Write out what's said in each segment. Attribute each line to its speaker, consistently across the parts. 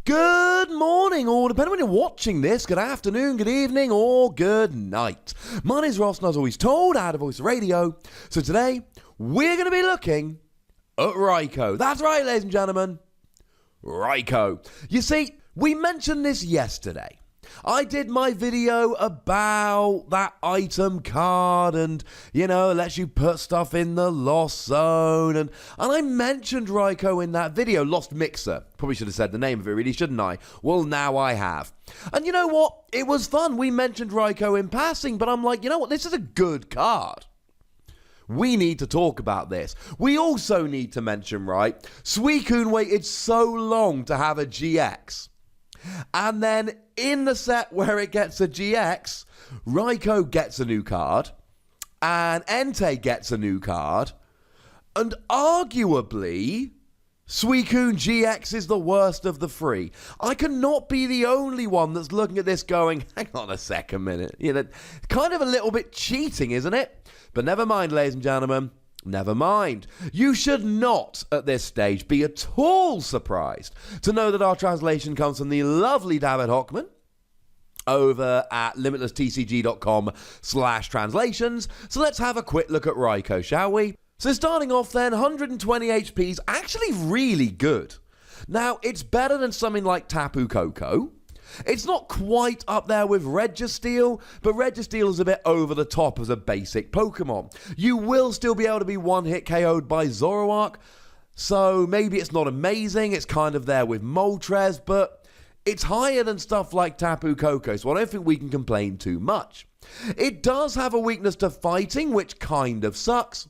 Speaker 1: Good morning, or depending on when you're watching this, good afternoon, good evening, or good night. My name is Ross, and as always told, I had a voice of radio. So today, we're going to be looking at Raikou. That's right, ladies and gentlemen. Raikou. You see, we mentioned this yesterday. I did my video about that item card and, it lets you put stuff in the lost zone. And I mentioned Raikou in that video. Lost Mixer. Probably should have said the name of it, really, shouldn't I? Well, now I have. And you know what? It was fun. We mentioned Raikou in passing, but I'm like, you know what? This is a good card. We need to talk about this. We also need to mention, right, Suicune waited so long to have a GX. And then in the set where it gets a GX, Raikou gets a new card, and Entei gets a new card, and arguably, Suicune GX is the worst of the three. I cannot be the only one that's looking at this going, hang on a second minute. Kind of a little bit cheating, isn't it? But never mind, ladies and gentlemen. Never mind. You should not, at this stage, be at all surprised to know that our translation comes from the lovely David Hochmann over at limitlesstcg.com/translations. So let's have a quick look at Raikou, shall we? So starting off then, 120 HP is actually really good. Now, it's better than something like Tapu Koko. It's not quite up there with Registeel, but Registeel is a bit over the top as a basic Pokemon. You will still be able to be one-hit KO'd by Zoroark, so maybe it's not amazing, it's kind of there with Moltres, but it's higher than stuff like Tapu Koko, so I don't think we can complain too much. It does have a weakness to fighting, which kind of sucks,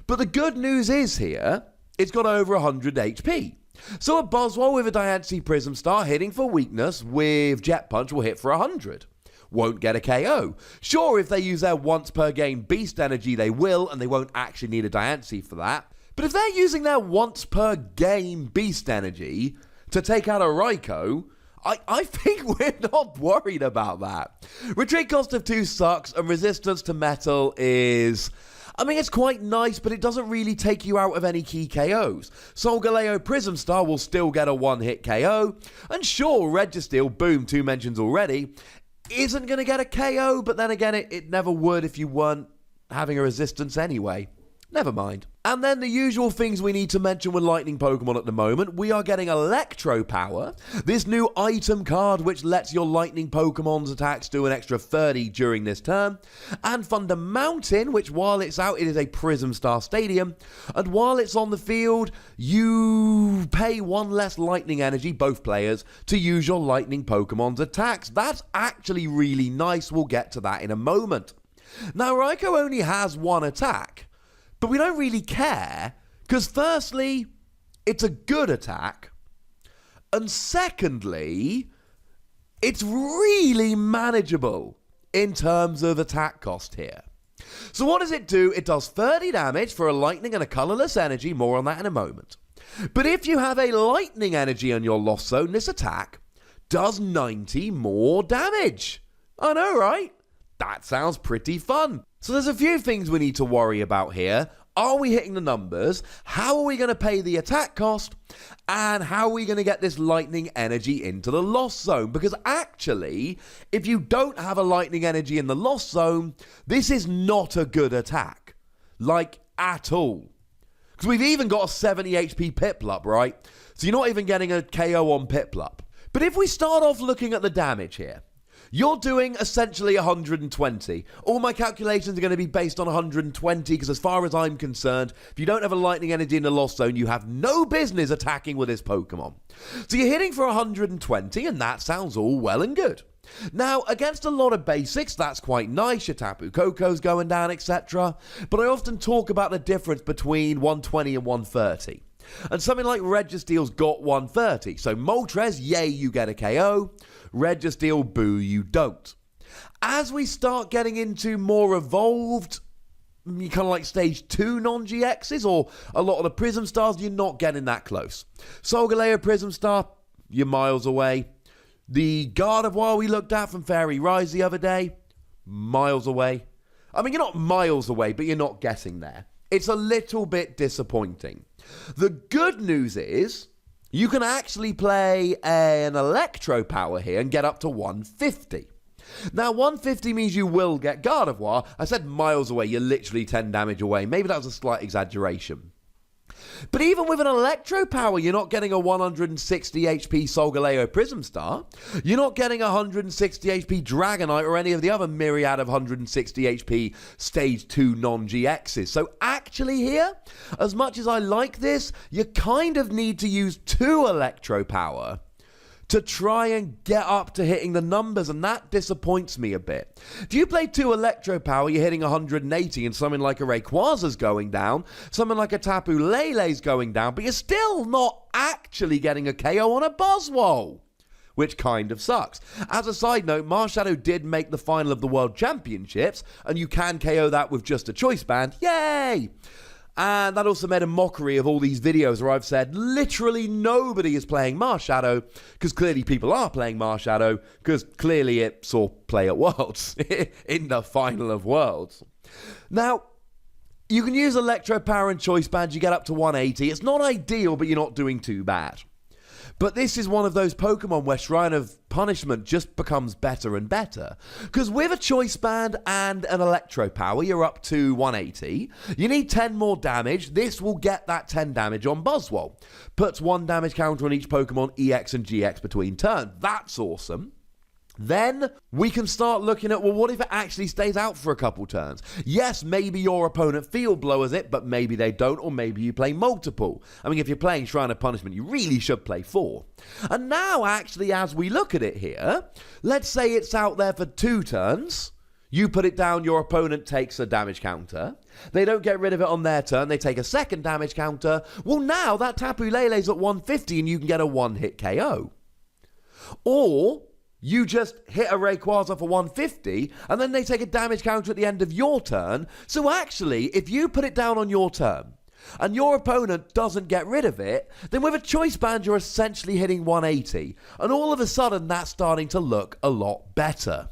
Speaker 1: but the good news is here, it's got over 100 HP. So a Buzzwole with a Diancie Prism Star hitting for weakness with Jet Punch will hit for 100. Won't get a KO. Sure, if they use their once per game Beast Energy, they will, and they won't actually need a Diancie for that. But if they're using their once per game Beast Energy to take out a Raikou, I think we're not worried about that. Retreat cost of 2 sucks, and resistance to metal is... it's quite nice, but it doesn't really take you out of any key KOs. Solgaleo Prism Star will still get a one-hit KO. And sure, Registeel, boom, 2 mentions already, isn't going to get a KO, but then again, it never would if you weren't having a resistance anyway. Never mind. And then the usual things we need to mention with Lightning Pokemon at the moment. We are getting Electro Power, this new item card which lets your Lightning Pokemon's attacks do an extra 30 during this turn. And Thunder Mountain, which while it's out, it is a Prism Star Stadium. And while it's on the field, you pay 1 less Lightning Energy, both players, to use your Lightning Pokemon's attacks. That's actually really nice. We'll get to that in a moment. Now, Raikou only has 1 attack. But we don't really care, because firstly, it's a good attack, and secondly, it's really manageable in terms of attack cost here. So what does it do? It does 30 damage for a lightning and a colourless energy, more on that in a moment. But if you have a lightning energy on your lost zone, this attack does 90 more damage. I know, right? That sounds pretty fun. So there's a few things we need to worry about here. Are we hitting the numbers? How are we going to pay the attack cost? And how are we going to get this lightning energy into the lost zone? Because actually, if you don't have a lightning energy in the lost zone, this is not a good attack. Like, at all. Because we've even got a 70 HP Piplup, right? So you're not even getting a KO on Piplup. But if we start off looking at the damage here, you're doing essentially 120. All my calculations are going to be based on 120 because as far as I'm concerned, if you don't have a lightning energy in the lost zone, you have no business attacking with this Pokemon. So you're hitting for 120 and that sounds all well and good. Now, against a lot of basics, that's quite nice. Your Tapu Koko's going down, etc. But I often talk about the difference between 120 and 130. And something like Registeel's got 130. So Moltres, yay, you get a KO. Registeel, boo, you don't. As we start getting into more evolved, you kind of like stage 2 non-GXs, or a lot of the Prism Stars, you're not getting that close. Solgaleo Prism Star, you're miles away. The Gardevoir we looked at from Fairy Rise the other day, miles away. I mean, you're not miles away, but you're not getting there. It's a little bit disappointing. The good news is, you can actually play an Electro Power here and get up to 150. Now, 150 means you will get Gardevoir. I said miles away, you're literally 10 damage away. Maybe that was a slight exaggeration. But even with an Electro Power, you're not getting a 160 HP Solgaleo Prism Star. You're not getting a 160 HP Dragonite or any of the other myriad of 160 HP Stage 2 non-GXs. So actually here, as much as I like this, you kind of need to use 2 Electro Power to try and get up to hitting the numbers, and that disappoints me a bit. If you play 2 Electro Power, you're hitting 180, and something like a Rayquaza's going down, something like a Tapu Lele's going down, but you're still not actually getting a KO on a Buzzwole, which kind of sucks. As a side note, Marshadow did make the final of the World Championships, and you can KO that with just a Choice Band. Yay! And that also made a mockery of all these videos where I've said literally nobody is playing Marshadow, because clearly people are playing Marshadow, because clearly it saw play at Worlds, in the final of Worlds. Now, you can use Electro Power and Choice Band, you get up to 180. It's not ideal, but you're not doing too bad. But this is one of those Pokemon where Shrine of Punishment just becomes better and better. Because with a Choice Band and an Electro Power, you're up to 180. You need 10 more damage. This will get that 10 damage on Buzzwole. Puts 1 damage counter on each Pokemon EX and GX between turns. That's awesome. Then we can start looking at, well, what if it actually stays out for a couple turns? Yes, maybe your opponent field blowers it, but maybe they don't, or maybe you play multiple. I mean, if you're playing Shrine of Punishment, you really should play 4. And now, actually, as we look at it here, let's say it's out there for 2 turns. You put it down, your opponent takes a damage counter. They don't get rid of it on their turn, they take a second damage counter. Well, now that Tapu Lele's at 150 and you can get a one-hit KO. Or you just hit a Rayquaza for 150, and then they take a damage counter at the end of your turn. So actually, if you put it down on your turn, and your opponent doesn't get rid of it, then with a Choice Band, you're essentially hitting 180. And all of a sudden, that's starting to look a lot better.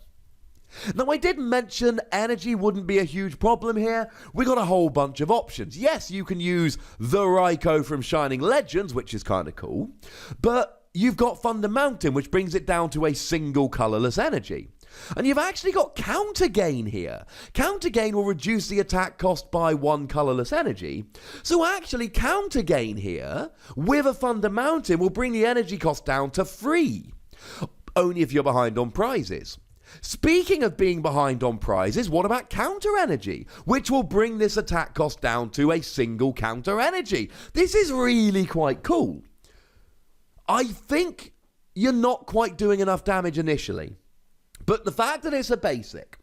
Speaker 1: Now, I did mention energy wouldn't be a huge problem here. We got a whole bunch of options. Yes, you can use the Raikou from Shining Legends, which is kind of cool, but you've got Thunder Mountain, which brings it down to a single colourless energy. And you've actually got Counter Gain here. Counter Gain will reduce the attack cost by 1 colourless energy. So actually, Counter Gain here, with a Thunder Mountain, will bring the energy cost down to 3. Only if you're behind on prizes. Speaking of being behind on prizes, what about Counter Energy, which will bring this attack cost down to a single Counter Energy? This is really quite cool. I think you're not quite doing enough damage initially. But the fact that it's a basic,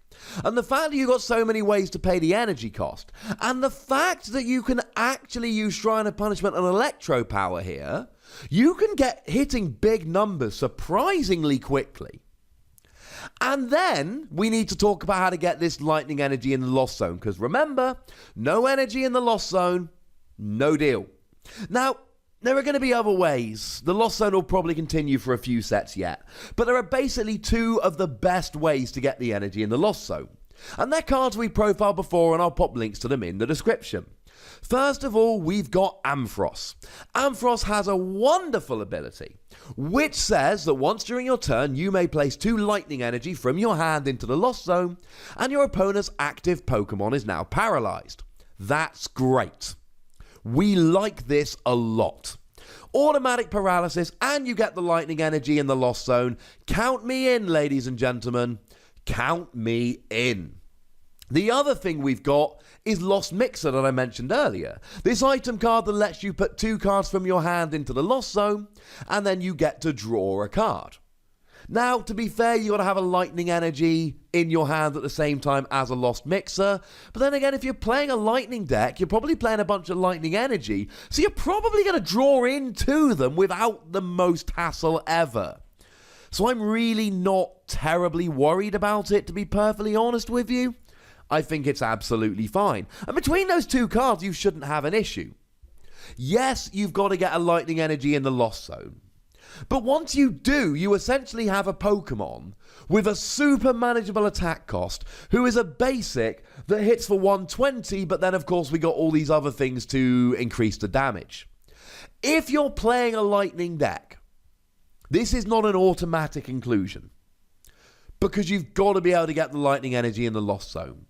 Speaker 1: and the fact that you've got so many ways to pay the energy cost, and the fact that you can actually use Shrine of Punishment and Electro Power here, you can get hitting big numbers surprisingly quickly. And then we need to talk about how to get this lightning energy in the Lost Zone, because remember, no energy in the Lost Zone, no deal. Now, there are going to be other ways. The Lost Zone will probably continue for a few sets yet. But there are basically 2 of the best ways to get the energy in the Lost Zone. And they're cards we profiled before, and I'll pop links to them in the description. First of all, we've got Ampharos. Ampharos has a wonderful ability, which says that once during your turn, you may place 2 lightning energy from your hand into the Lost Zone, and your opponent's active Pokemon is now paralyzed. That's great. We like this a lot. Automatic paralysis, and you get the lightning energy in the Lost Zone. Count me in, ladies and gentlemen. Count me in. The other thing we've got is Lost Mixer that I mentioned earlier. This item card that lets you put 2 cards from your hand into the Lost Zone, and then you get to draw a card. Now, to be fair, you got to have a lightning energy in your hand at the same time as a Lost Mixer. But then again, if you're playing a lightning deck, you're probably playing a bunch of lightning energy. So you're probably going to draw into them without the most hassle ever. So I'm really not terribly worried about it, to be perfectly honest with you. I think it's absolutely fine. And between those 2 cards, you shouldn't have an issue. Yes, you've got to get a lightning energy in the Lost Zone. But once you do, you essentially have a Pokemon with a super manageable attack cost who is a basic that hits for 120, but then of course we got all these other things to increase the damage. If you're playing a lightning deck, this is not an automatic inclusion, because you've got to be able to get the lightning energy in the Lost Zone.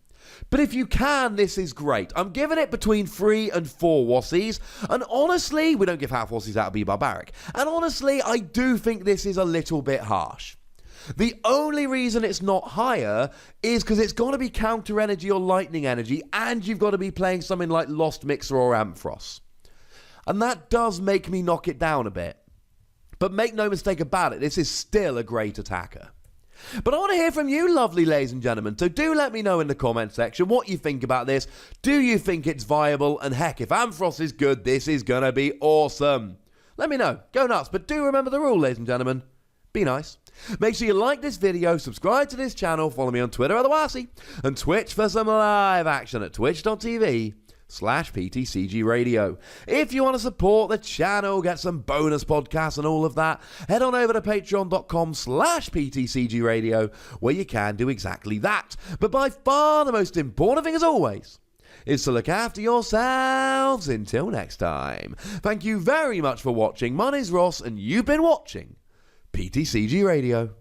Speaker 1: But if you can, this is great. I'm giving it between 3 and 4 Wassies, and honestly, we don't give half Wassies out to be barbaric, and honestly, I do think this is a little bit harsh. The only reason it's not higher is because it's got to be counter energy or lightning energy, and you've got to be playing something like Lost Mixer or Ampharos. And that does make me knock it down a bit. But make no mistake about it, this is still a great attacker. But I want to hear from you, lovely ladies and gentlemen, so do let me know in the comment section what you think about this. Do you think it's viable? And heck, if Ampharos is good, this is going to be awesome. Let me know. Go nuts. But do remember the rule, ladies and gentlemen. Be nice. Make sure you like this video, subscribe to this channel, follow me on Twitter at TheWassy, and Twitch for some live action at twitch.tv/PTCGRadio. If you want to support the channel, get some bonus podcasts and all of that, head on over to patreon.com/PTCGRadio, where you can do exactly that. But by far the most important thing, as always, is to look after yourselves. Until next time. Thank you very much for watching. My name's Ross, and you've been watching PTCG Radio.